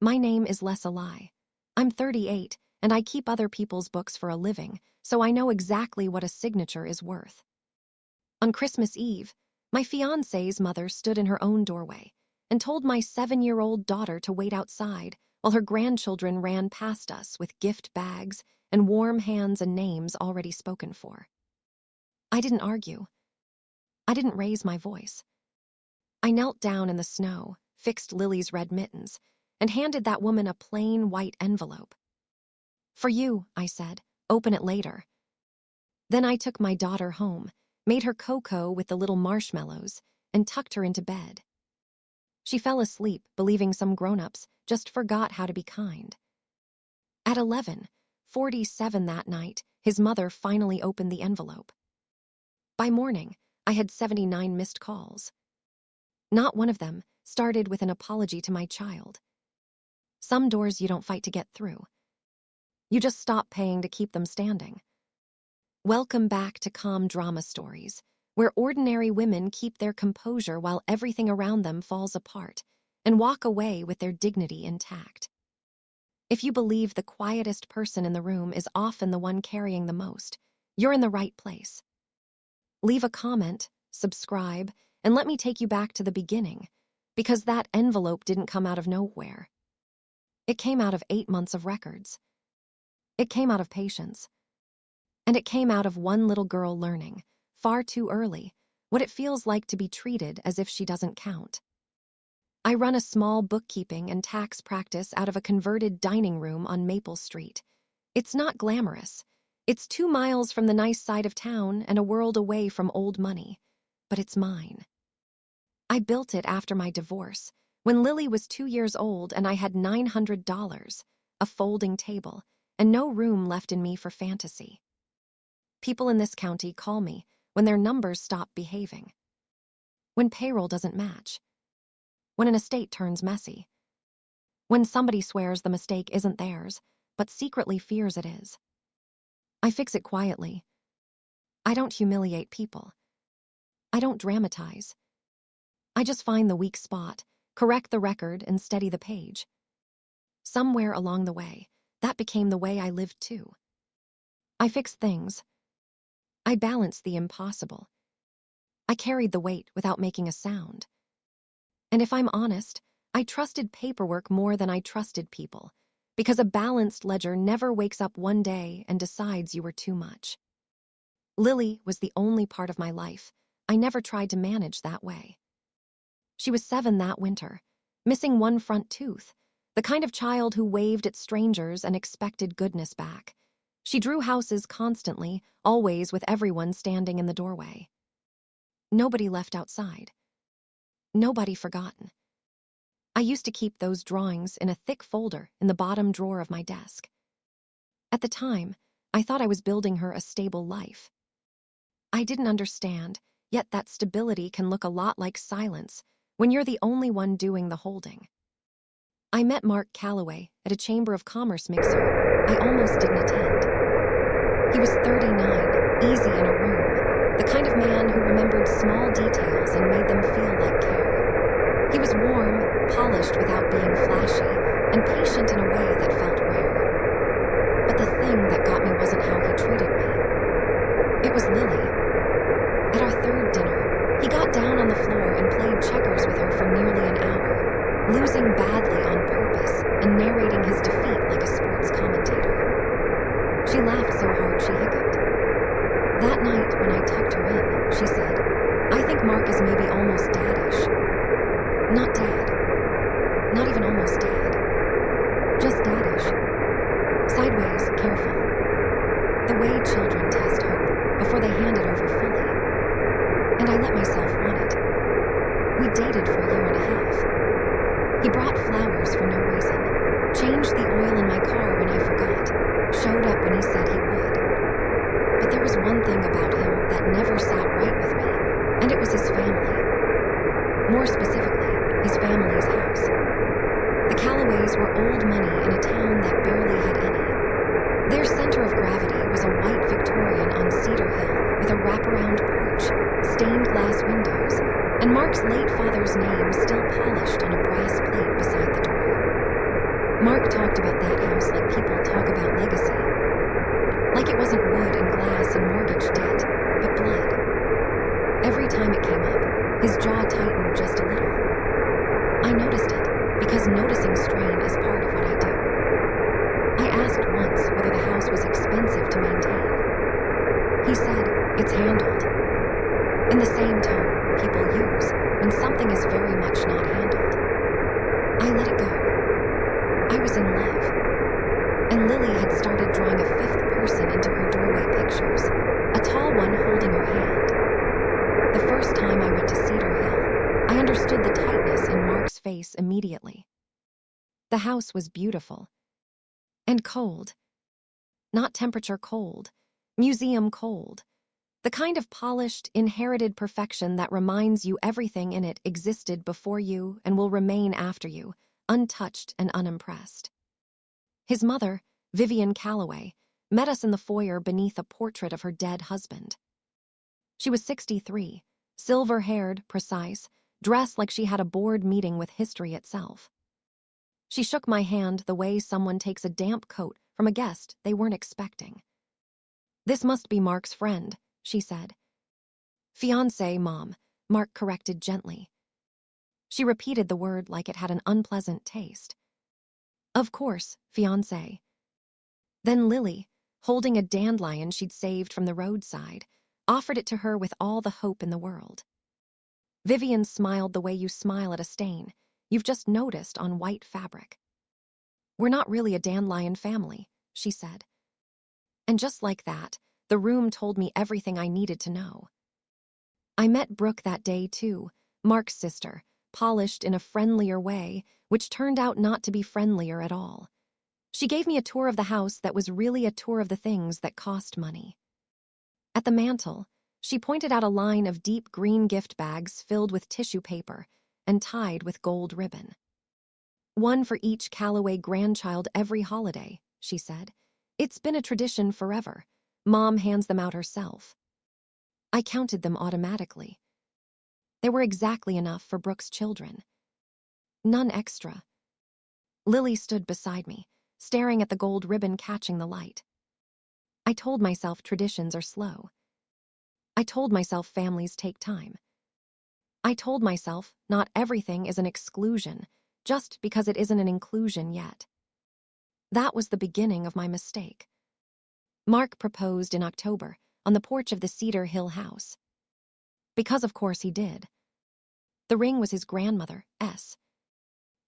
My name is less a lie. I'm 38, and I keep other people's books for a living, so I know exactly what a signature is worth. On Christmas Eve, my fiancé's mother stood in her own doorway and told my 7-year-old daughter to wait outside while her grandchildren ran past us with gift bags and warm hands and names already spoken for. I didn't argue. I didn't raise my voice. I knelt down in the snow, fixed Lily's red mittens, and handed that woman a plain white envelope. "For you," I said. "Open it later." Then I took my daughter home, made her cocoa with the little marshmallows, and tucked her into bed. She fell asleep, believing some grown-ups just forgot how to be kind. At 11:47 that night, his mother finally opened the envelope. By morning, I had 79 missed calls. Not one of them started with an apology to my child. Some doors you don't fight to get through. You just stop paying to keep them standing. Welcome back to Calm Drama Stories, where ordinary women keep their composure while everything around them falls apart and walk away with their dignity intact. If you believe the quietest person in the room is often the one carrying the most, you're in the right place. Leave a comment, subscribe, and let me take you back to the beginning, because that envelope didn't come out of nowhere. It came out of 8 months of records. It came out of patience. And it came out of one little girl learning, far too early, what it feels like to be treated as if she doesn't count. I run a small bookkeeping and tax practice out of a converted dining room on Maple Street. It's not glamorous. It's 2 miles from the nice side of town and a world away from old money. But it's mine. I built it after my divorce, when Lily was 2 years old and I had $900, a folding table, and no room left in me for fantasy. People in this county call me when their numbers stop behaving. When payroll doesn't match. When an estate turns messy. When somebody swears the mistake isn't theirs, but secretly fears it is. I fix it quietly. I don't humiliate people. I don't dramatize. I just find the weak spot, correct the record, and steady the page. Somewhere along the way, that became the way I lived too. I fixed things. I balanced the impossible. I carried the weight without making a sound. And if I'm honest, I trusted paperwork more than I trusted people, because a balanced ledger never wakes up one day and decides you were too much. Lily was the only part of my life I never tried to manage that way. She was 7 that winter, missing one front tooth, the kind of child who waved at strangers and expected goodness back. She drew houses constantly, always with everyone standing in the doorway. Nobody left outside. Nobody forgotten. I used to keep those drawings in a thick folder in the bottom drawer of my desk. At the time, I thought I was building her a stable life. I didn't understand, yet that stability can look a lot like silence when you're the only one doing the holding. I met Mark Calloway at a Chamber of Commerce mixer I almost didn't attend. He was 39, easy in a room, the kind of man who remembered small details and made them feel like care. He was warm, polished without being flashy, and patient in a way that felt rare. But the thing that got me wasn't how he treated me. It was Lily. At our third dinner, he got down on the floor and played checkers with her for nearly an hour, losing badly on purpose and narrating his defeat like a sports commentator. She laughed so hard she hiccuped. That night, when I tucked her in, she said, "I think Mark is maybe almost daddish." Not dad. Not even almost dad. Just daddish. Sideways, careful. The way children test hope before they hand it over fully. And I let myself want it. We dated for a year and a half. He brought flowers for no reason, changed the oil in my car when I forgot, showed up when he said he would. But there was one thing about him that never sat right with me, and it was his family. More specifically, his family's house. The Callaways were old money in a town that barely had any. Their center of gravity was a white Victorian on Cedar Hill with a wraparound porch, stained glass windows, and Mark's late father's name still polished on a brass plate beside the door. Mark talked about that house like people talk about legacy. Like it wasn't wood and glass and mortgage debt, but blood. Every time it came up, his jaw tightened just a little. I noticed it, because noticing strain is part of what I do. I asked once whether the house was expensive to maintain. He said, "It's handled." In the same tone people use when something is very much not handled. I let it go. I was in love. And Lily had started drawing a fifth person into her doorway pictures, a tall one holding her hand. The first time I went to Cedar Hill, I understood the tightness in Mark's face immediately. The house was beautiful. And cold. Not temperature cold. Museum cold. The kind of polished, inherited perfection that reminds you everything in it existed before you and will remain after you, untouched and unimpressed. His mother, Vivian Calloway, met us in the foyer beneath a portrait of her dead husband. She was 63, silver-haired, precise, dressed like she had a board meeting with history itself. She shook my hand the way someone takes a damp coat from a guest they weren't expecting. "This must be Mark's friend," she said. "Fiancé, Mom," Mark corrected gently. She repeated the word like it had an unpleasant taste. "Of course, fiancé." Then Lily, holding a dandelion she'd saved from the roadside, offered it to her with all the hope in the world. Vivian smiled the way you smile at a stain you've just noticed on white fabric. "We're not really a dandelion family," she said. And just like that, the room told me everything I needed to know. I met Brooke that day too, Mark's sister, polished in a friendlier way, which turned out not to be friendlier at all. She gave me a tour of the house that was really a tour of the things that cost money. At the mantel, she pointed out a line of deep green gift bags filled with tissue paper and tied with gold ribbon. "One for each Calloway grandchild every holiday," she said. "It's been a tradition forever. Mom hands them out herself." I counted them automatically. There were exactly enough for Brooke's children. None extra. Lily stood beside me, staring at the gold ribbon catching the light. I told myself traditions are slow. I told myself families take time. I told myself not everything is an exclusion just because it isn't an inclusion yet. That was the beginning of my mistake. Mark proposed in October on the porch of the Cedar Hill house. Because of course he did. The ring was his grandmother's.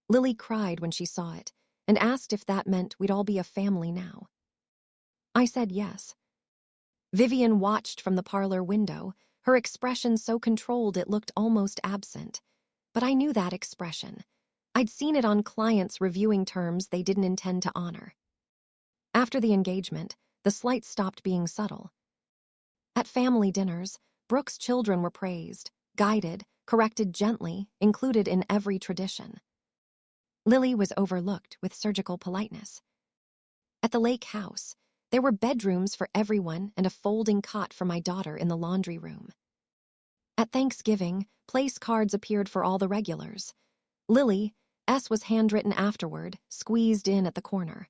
Lily cried when she saw it and asked if that meant we'd all be a family now. I said yes. Vivian watched from the parlor window, her expression so controlled it looked almost absent. But I knew that expression. I'd seen it on clients reviewing terms they didn't intend to honor. After the engagement, the slight stopped being subtle. At family dinners, Brooke's children were praised, guided, corrected gently, included in every tradition. Lily was overlooked with surgical politeness. At the lake house, there were bedrooms for everyone and a folding cot for my daughter in the laundry room. At Thanksgiving, place cards appeared for all the regulars. Lily's was handwritten afterward, squeezed in at the corner.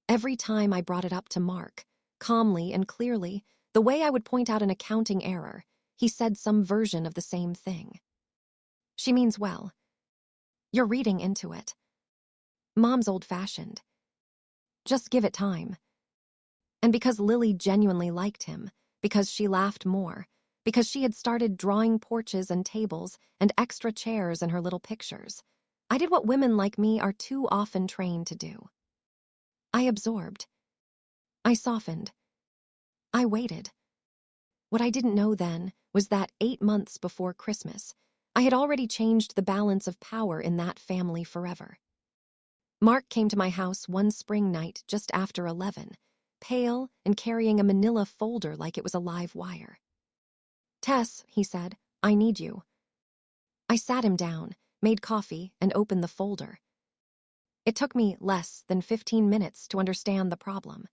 Every time I brought it up to Mark, calmly and clearly, the way I would point out an accounting error, he said some version of the same thing. "She means well. You're reading into it. Mom's old-fashioned. Just give it time." And because Lily genuinely liked him, because she laughed more, because she had started drawing porches and tables and extra chairs in her little pictures, I did what women like me are too often trained to do. I absorbed. I softened. I waited. What I didn't know then was that 8 months before Christmas, I had already changed the balance of power in that family forever. Mark came to my house one spring night just after 11, pale and carrying a manila folder like it was a live wire. "Tess," he said, "I need you." I sat him down, made coffee, and opened the folder. It took me less than 15 minutes to understand the problem.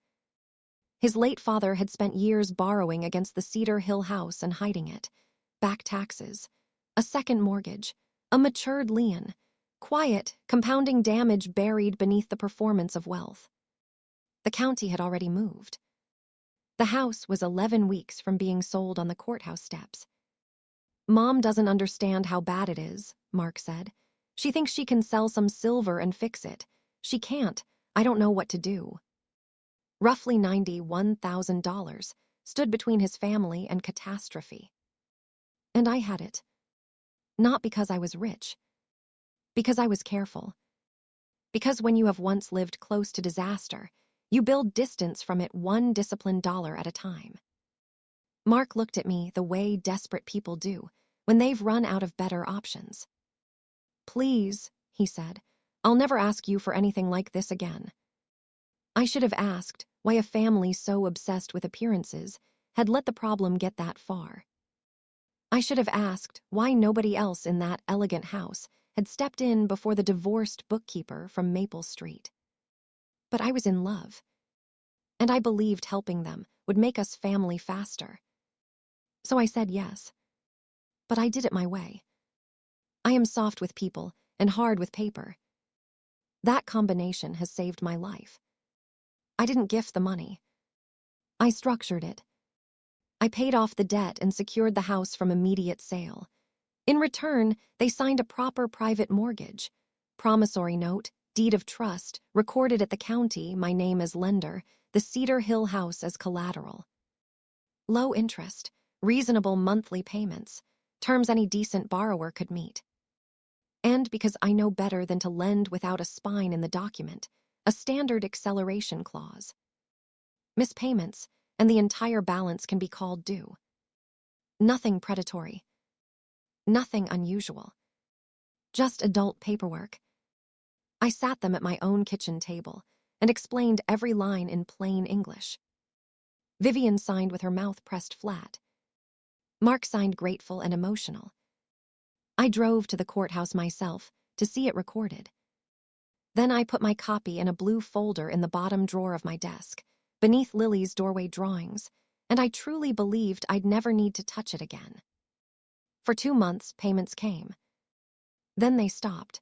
His late father had spent years borrowing against the Cedar Hill house and hiding it. Back taxes, a second mortgage, a matured lien, Quiet, compounding damage buried beneath the performance of wealth. The county had already moved. The house was 11 weeks from being sold on the courthouse steps. "Mom doesn't understand how bad it is," Mark said. "She thinks she can sell some silver and fix it. She can't. I don't know what to do." Roughly $91,000 stood between his family and catastrophe. And I had it. Not because I was rich. Because I was careful. Because when you have once lived close to disaster, you build distance from it one disciplined dollar at a time. Mark looked at me the way desperate people do when they've run out of better options. "Please," he said, "I'll never ask you for anything like this again." I should have asked why a family so obsessed with appearances had let the problem get that far. I should have asked why nobody else in that elegant house had stepped in before the divorced bookkeeper from Maple Street. But I was in love, and I believed helping them would make us family faster. So I said yes. But I did it my way. I am soft with people and hard with paper. That combination has saved my life. I didn't gift the money. I structured it. I paid off the debt and secured the house from immediate sale. In return, they signed a proper private mortgage, promissory note, deed of trust, recorded at the county, my name as lender, the Cedar Hill house as collateral. Low interest, reasonable monthly payments, terms any decent borrower could meet. And because I know better than to lend without a spine in the document, a standard acceleration clause. Miss payments, and the entire balance can be called due. Nothing predatory. Nothing unusual. Just adult paperwork. I sat them at my own kitchen table and explained every line in plain English. Vivian signed with her mouth pressed flat. Mark signed grateful and emotional. I drove to the courthouse myself to see it recorded. Then I put my copy in a blue folder in the bottom drawer of my desk, beneath Lily's doorway drawings, and I truly believed I'd never need to touch it again. For 2 months, payments came. Then they stopped.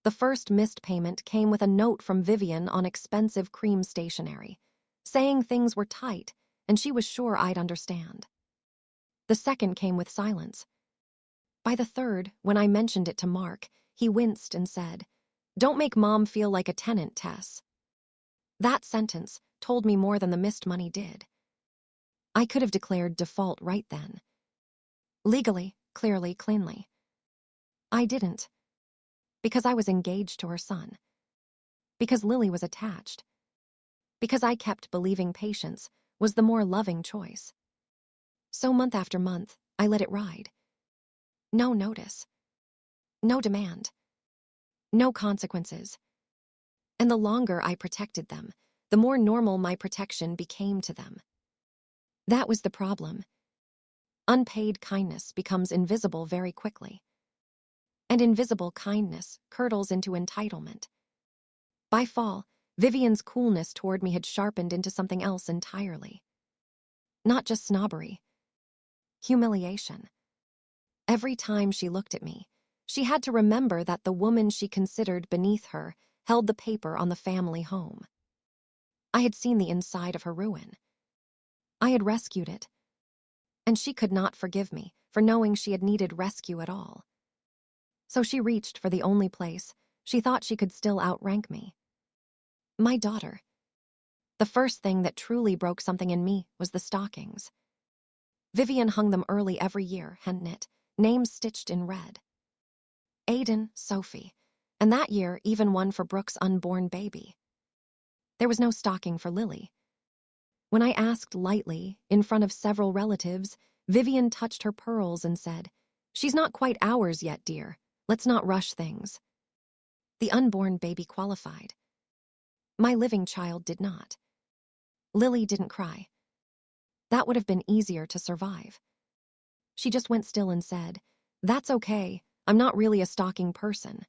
The first missed payment came with a note from Vivian on expensive cream stationery, saying things were tight and she was sure I'd understand. The second came with silence. By the third, when I mentioned it to Mark, he winced and said, "Don't make Mom feel like a tenant, Tess." That sentence told me more than the missed money did. I could have declared default right then. Legally, clearly, cleanly. I didn't. Because I was engaged to her son. Because Lily was attached. Because I kept believing patience was the more loving choice. So month after month, I let it ride. No notice. No demand. No consequences. And the longer I protected them, the more normal my protection became to them. That was the problem. Unpaid kindness becomes invisible very quickly. And invisible kindness curdles into entitlement. By fall, Vivian's coolness toward me had sharpened into something else entirely. Not just snobbery. Humiliation. Every time she looked at me, she had to remember that the woman she considered beneath her held the paper on the family home. I had seen the inside of her ruin. I had rescued it. And she could not forgive me for knowing she had needed rescue at all. So she reached for the only place she thought she could still outrank me. My daughter. The first thing that truly broke something in me was the stockings. Vivian hung them early every year, hand-knit, names stitched in red. Aiden, Sophie, and that year even one for Brooke's unborn baby. There was no stocking for Lily. When I asked lightly, in front of several relatives, Vivian touched her pearls and said, "She's not quite ours yet, dear. Let's not rush things." The unborn baby qualified. My living child did not. Lily didn't cry. That would have been easier to survive. She just went still and said, "That's okay. I'm not really a stocking person."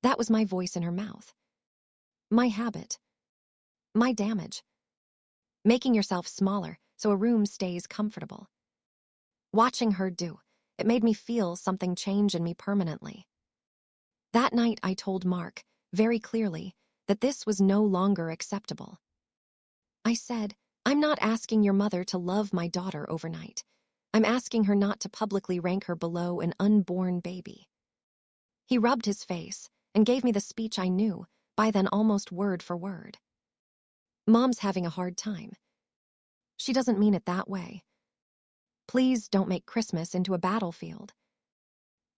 That was my voice in her mouth. My habit. My damage. Making yourself smaller so a room stays comfortable. Watching her do, it made me feel something change in me permanently. That night I told Mark, very clearly, that this was no longer acceptable. I said, I'm not asking your mother to love my daughter overnight. I'm asking her not to publicly rank her below an unborn baby. He rubbed his face and gave me the speech I knew, by then almost word for word. Mom's having a hard time. She doesn't mean it that way. Please don't make Christmas into a battlefield.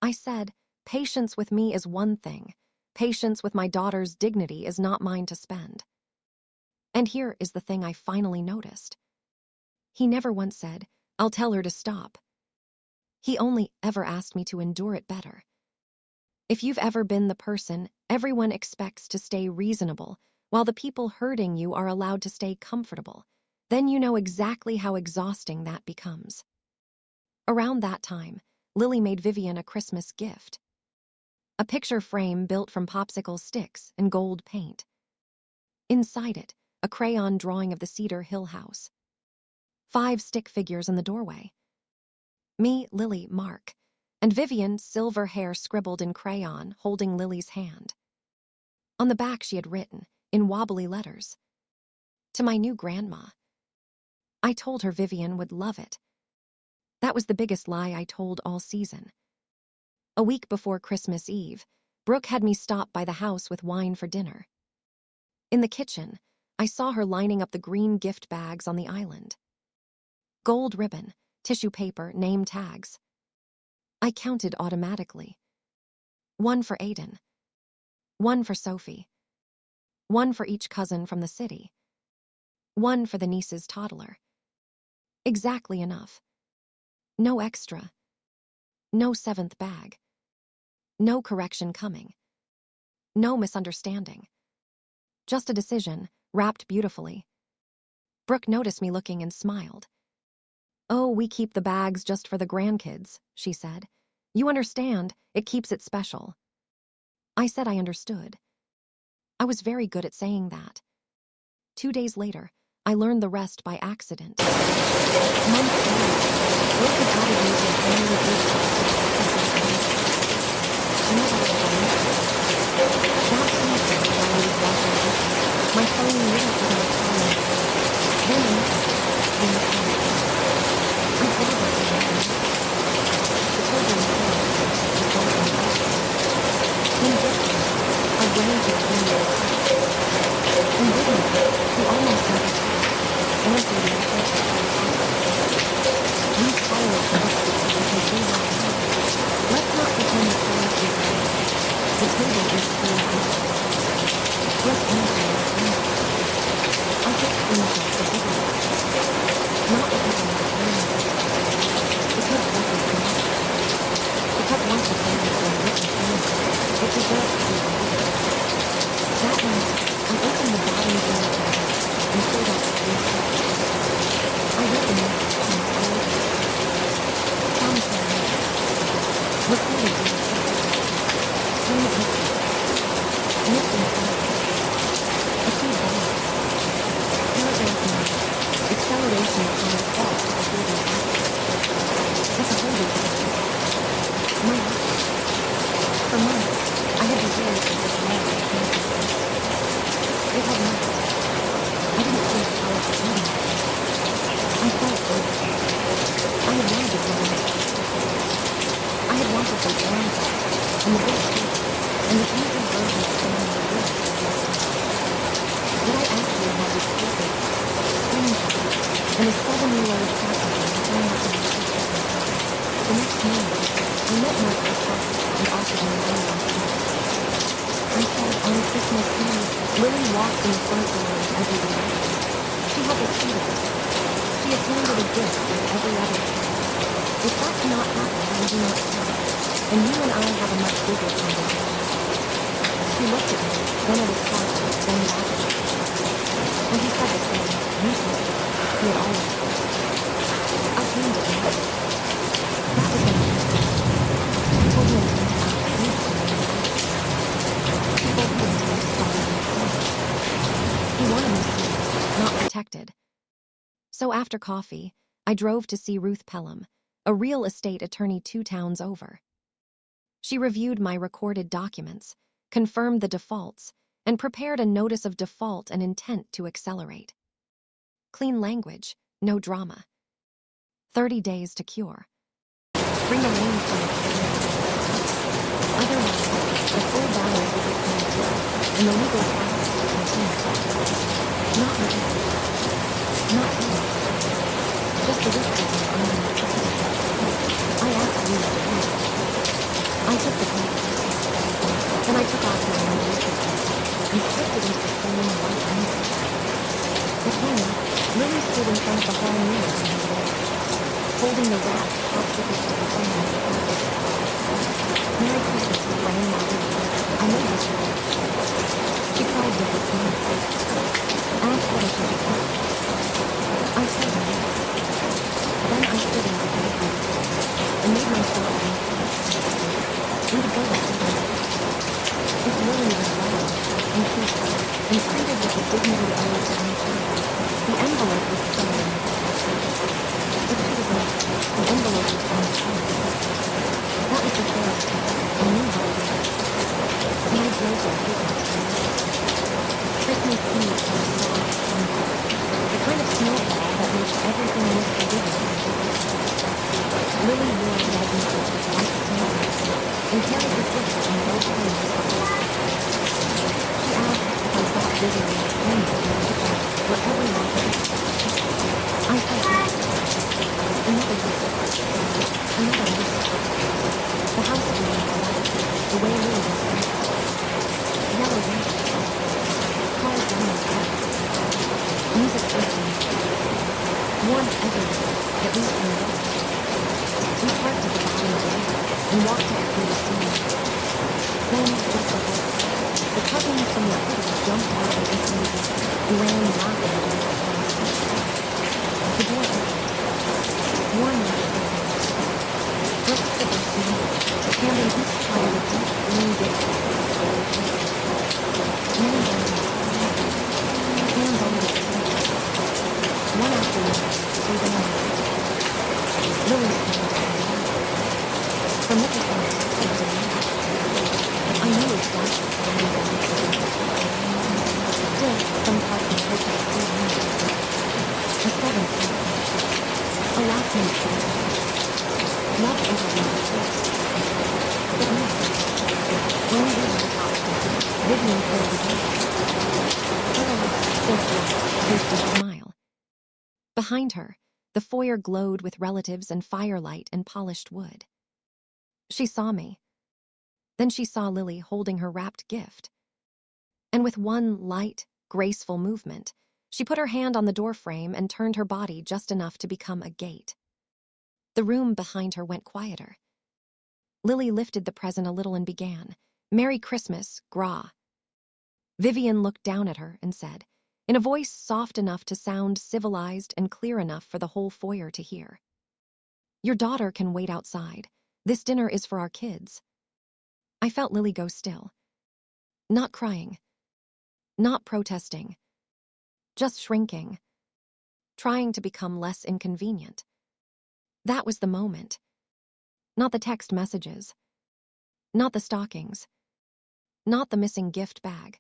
I said, patience with me is one thing. Patience with my daughter's dignity is not mine to spend. And here is the thing I finally noticed. He never once said, I'll tell her to stop. He only ever asked me to endure it better. If you've ever been the person everyone expects to stay reasonable, while the people hurting you are allowed to stay comfortable, then you know exactly how exhausting that becomes. Around that time, Lily made Vivian a Christmas gift. A picture frame built from popsicle sticks and gold paint. Inside it, a crayon drawing of the Cedar Hill house. 5 stick figures in the doorway. Me, Lily, Mark, and Vivian, silver hair scribbled in crayon, holding Lily's hand. On the back she had written, in wobbly letters, to my new grandma. I told her Vivian would love it. That was the biggest lie I told all season. A week before Christmas Eve, Brooke had me stop by the house with wine for dinner. In the kitchen, I saw her lining up the green gift bags on the island. Gold ribbon, tissue paper, name tags. I counted automatically. 1 for Aiden. 1 for Sophie. 1 for each cousin from the city. 1 for the niece's toddler. Exactly enough. No extra. No 7th bag. No correction coming. No misunderstanding. Just a decision, wrapped beautifully. Brooke noticed me looking and smiled. Oh, we keep the bags just for the grandkids, she said. You understand, it keeps it special. I said I understood. I was very good at saying that. 2 days later, I learned the rest by accident. Months later, Brooke had added me to a family group chat. I know that's what I missed. That Tuesday, while I was washing dishes, my phone lit up with an Italian call. Then a message, then a phone call. I told her it was a the children said it was on the in distance, our grandkids were in the and Vivian, who almost never talked, answered the message with her we tolerate the messages because we have time. Let's not pretend the silence is real. The table is full of messages. Brooke answered my phone. I took screenshots of Vivian. Not because I'm not learning it. Because Brooke is connected. Because once a thing has been written down, it deserves to be read. That night, I opened the bottom drawer of my desk and pulled out the screenshots. I read the message and was told it. Promise me later. Recorded via text. Send message. Missing photos. A few balls. Paragraph 9. Acceleration upon default of the holding pattern. That's a holding pattern. My heart. For months, I had behaved as if love had canceled out. It had not. I didn't think how it was doing. I felt good. I had wanted to grow up. I had wanted the warm sex, and the big cake, and the easy version of staying in the room. What I actually had was paper, screenshots, and a 7-year-old passenger hung up in the kitchen. The next morning, I met Mark for coffee and offered him money on Sunday. I said on Christmas Eve, Lily walked in the front door and entered the house. She has a seat at it. She is handed a gift like every other child. If that cannot happen, then do not come. And you and I have a much bigger conversation. He looked at me, then at his father, then back at me. And he said the same, useless, he had always said. I came to him. That was when I met him. I told him to come out, please come in the house. People who were nice saw me in the corner. He wanted me safe, not protected. So after coffee, I drove to see Ruth Pelham, a real estate attorney 2 towns over. She reviewed my recorded documents, confirmed the defaults, and prepared a notice of default and intent to accelerate. Clean language, no drama. 30 days to cure. Bring a range from the otherwise, the full balance will be connected, and the legal process will continue. Not revenge. Not peace. Just the whispers in the underneath the head. I asked you to leave. I took the papers. Then I took off my engagement and slipped it into the same white envelope. At home, Lily stood in front of the hall mirror in her bed, holding the wrapped popsicle stick in her hand. Merry Christmas, Grandma. I made this for you. She cried with a smile. Asked what I should do. I told her yes. Then I stood in the bedroom and made myself we would go to sleep. If Lily was well and peaceful and treated with the dignity owed to my child, the envelope would stay in the box. If she was not, the envelope would come to That was the first step. I knew how to do it. And I drove her Christmas Eve was soft and the kind of snowfall that makes everything look forgiving. Lily wore red knickers with white snow and carried her sister in low heels. She asked if I thought Vivian was playing with me where everyone was. I said yes. Another visit. Another visit. The house being outside, the way Lily was dressed. Yellow windows. Cars down the street. Music twisting. Warmth everywhere, at least in the dark. We parked at the bottom of the lake and walked up through the snow. Then, just ahead, the cousins from the city jumped out of the SUV and ran laughing down the house. The door opened. Warm lights opened. Brooks took her snow, handing each child a deep green gift. Many hands on the table. One after another, they ran the city. Lily smiled at me. From the performance, it was amazing. I knew exactly how many wanted to do. Still, some part of me hoped I'd see me. A seventh one. A last minute selection. Love everyone but first. But no. When we reached the top, Vivian closed the door. Hello, said George, with a smile. Behind her, the foyer glowed with relatives and firelight and polished wood. She saw me. Then she saw Lily holding her wrapped gift. And with one light, graceful movement, she put her hand on the doorframe and turned her body just enough to become a gate. The room behind her went quieter. Lily lifted the present a little and began, "Merry Christmas, Gra." Vivian looked down at her and said, in a voice soft enough to sound civilized and clear enough for the whole foyer to hear, "Your daughter can wait outside. This dinner is for our kids." I felt Lily go still. Not crying. Not protesting. Just shrinking. Trying to become less inconvenient. That was the moment. Not the text messages. Not the stockings. Not the missing gift bag.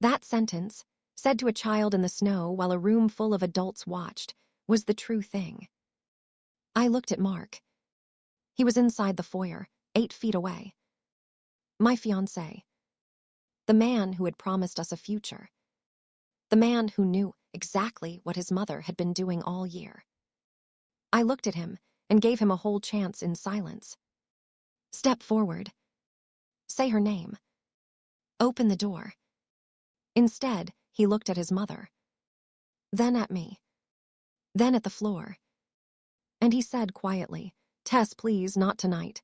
That sentence, said to a child in the snow while a room full of adults watched, was the true thing. I looked at Mark. He was inside the foyer, 8 feet away. My fiancé. The man who had promised us a future. The man who knew exactly what his mother had been doing all year. I looked at him and gave him a whole chance in silence. Step forward. Say her name. Open the door. Instead, he looked at his mother. Then at me. Then at the floor. And he said quietly, "Tess, please, not tonight.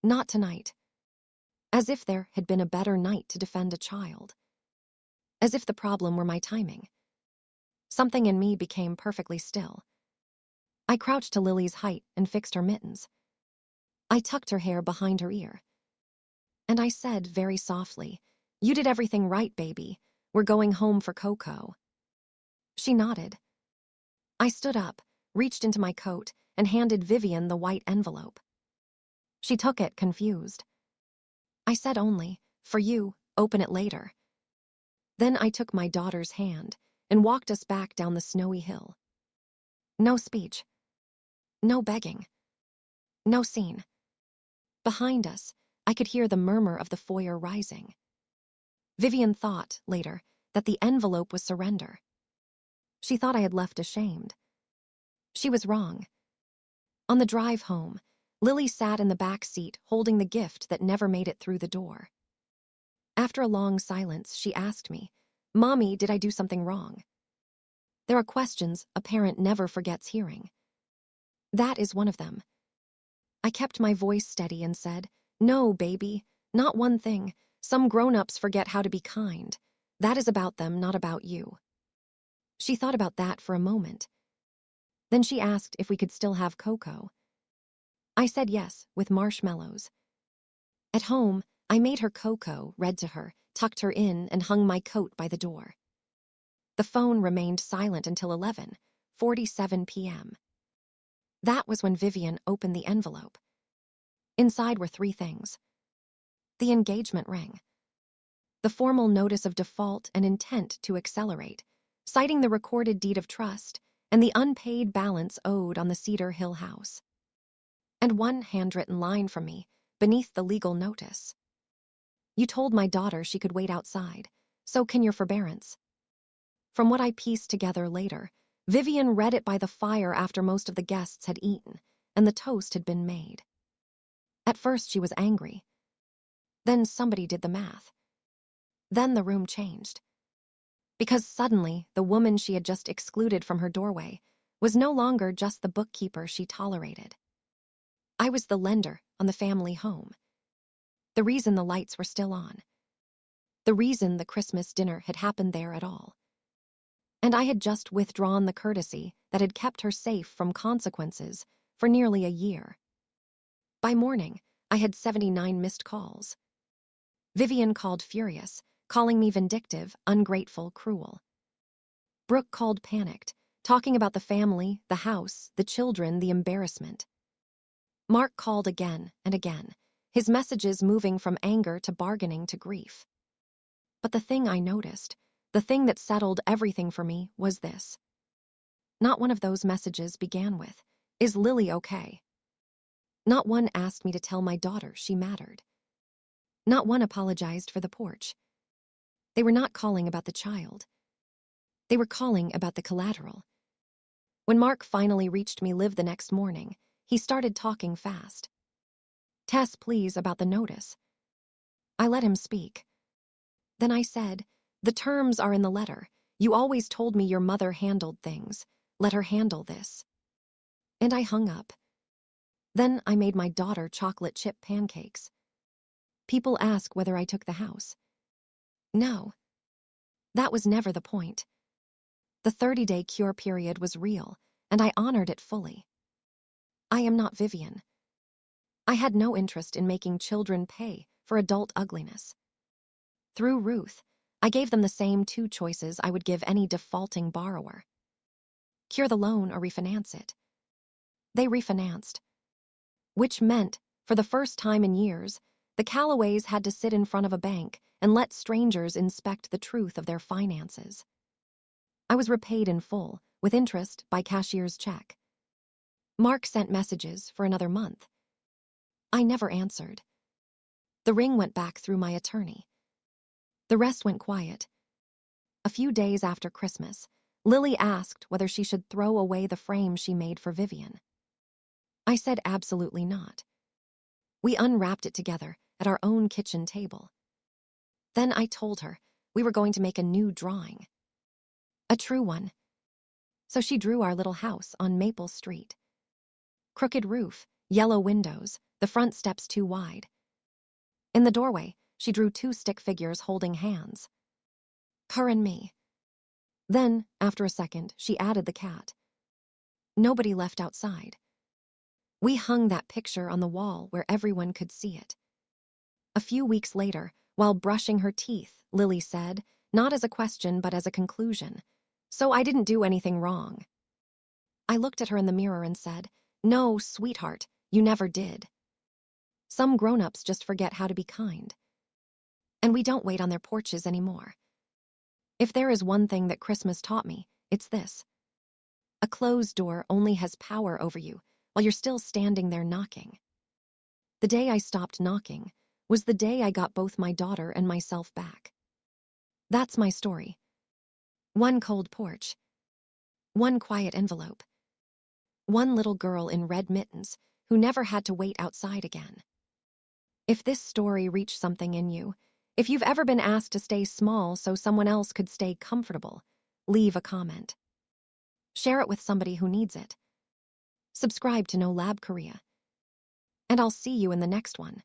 Not tonight." As if there had been a better night to defend a child. As if the problem were my timing. Something in me became perfectly still. I crouched to Lily's height and fixed her mittens. I tucked her hair behind her ear. And I said very softly, "You did everything right, baby. We're going home for Coco." She nodded. I stood up, reached into my coat, and handed Vivian the white envelope. She took it, confused. I said only, "For you, open it later." Then I took my daughter's hand and walked us back down the snowy hill. No speech. No begging. No scene. Behind us, I could hear the murmur of the foyer rising. Vivian thought, later, that the envelope was surrender. She thought I had left ashamed. She was wrong. On the drive home, Lily sat in the back seat holding the gift that never made it through the door. After a long silence, she asked me, "Mommy, did I do something wrong?" There are questions a parent never forgets hearing. That is one of them. I kept my voice steady and said, "No, baby, not one thing. Some grown-ups forget how to be kind. That is about them, not about you." She thought about that for a moment. Then she asked if we could still have cocoa. I said yes, with marshmallows. At home, I made her cocoa, read to her, tucked her in, and hung my coat by the door. The phone remained silent until 11:47 p.m. That was when Vivian opened the envelope. Inside were 3 things. The engagement ring. The formal notice of default and intent to accelerate, citing the recorded deed of trust and the unpaid balance owed on the Cedar Hill house. And one handwritten line from me, beneath the legal notice. "You told my daughter she could wait outside, so can your forbearance." From what I pieced together later, Vivian read it by the fire after most of the guests had eaten, and the toast had been made. At first she was angry. Then somebody did the math. Then the room changed. Because suddenly, the woman she had just excluded from her doorway was no longer just the bookkeeper she tolerated. I was the lender on the family home. The reason the lights were still on. The reason the Christmas dinner had happened there at all. And I had just withdrawn the courtesy that had kept her safe from consequences for nearly a year. By morning, I had 79 missed calls. Vivian called furious, calling me vindictive, ungrateful, cruel. Brooke called panicked, talking about the family, the house, the children, the embarrassment. Mark called again and again, his messages moving from anger to bargaining to grief. But the thing I noticed, the thing that settled everything for me, was this. Not one of those messages began with, "Is Lily okay?" Not one asked me to tell my daughter she mattered. Not one apologized for the porch. They were not calling about the child. They were calling about the collateral. When Mark finally reached me live the next morning, he started talking fast. "Tess, please, about the notice." I let him speak. Then I said, "The terms are in the letter. You always told me your mother handled things. Let her handle this." And I hung up. Then I made my daughter chocolate chip pancakes. People ask whether I took the house. No. That was never the point. The 30-day cure period was real, and I honored it fully. I am not Vivian. I had no interest in making children pay for adult ugliness. Through Ruth, I gave them the same 2 choices I would give any defaulting borrower. Cure the loan or refinance it. They refinanced. Which meant, for the first time in years, the Callaways had to sit in front of a bank and let strangers inspect the truth of their finances. I was repaid in full, with interest, by cashier's check. Mark sent messages for another month. I never answered. The ring went back through my attorney. The rest went quiet. A few days after Christmas, Lily asked whether she should throw away the frame she made for Vivian. I said absolutely not. We unwrapped it together at our own kitchen table. Then I told her we were going to make a new drawing. A true one. So she drew our little house on Maple Street. Crooked roof, yellow windows, the front steps too wide. In the doorway, she drew 2 stick figures holding hands. Her and me. Then, after a second, she added the cat. Nobody left outside. We hung that picture on the wall where everyone could see it. A few weeks later, while brushing her teeth, Lily said, not as a question but as a conclusion, "So I didn't do anything wrong." I looked at her in the mirror and said, "No, sweetheart, you never did." Some grown-ups just forget how to be kind. And we don't wait on their porches anymore. If there is one thing that Christmas taught me, it's this. A closed door only has power over you while you're still standing there knocking. The day I stopped knocking was the day I got both my daughter and myself back. That's my story. One cold porch. One quiet envelope. One little girl in red mittens who never had to wait outside again. If this story reached something in you, if you've ever been asked to stay small so someone else could stay comfortable, leave a comment. Share it with somebody who needs it. Subscribe to No Lab Korea. And I'll see you in the next one.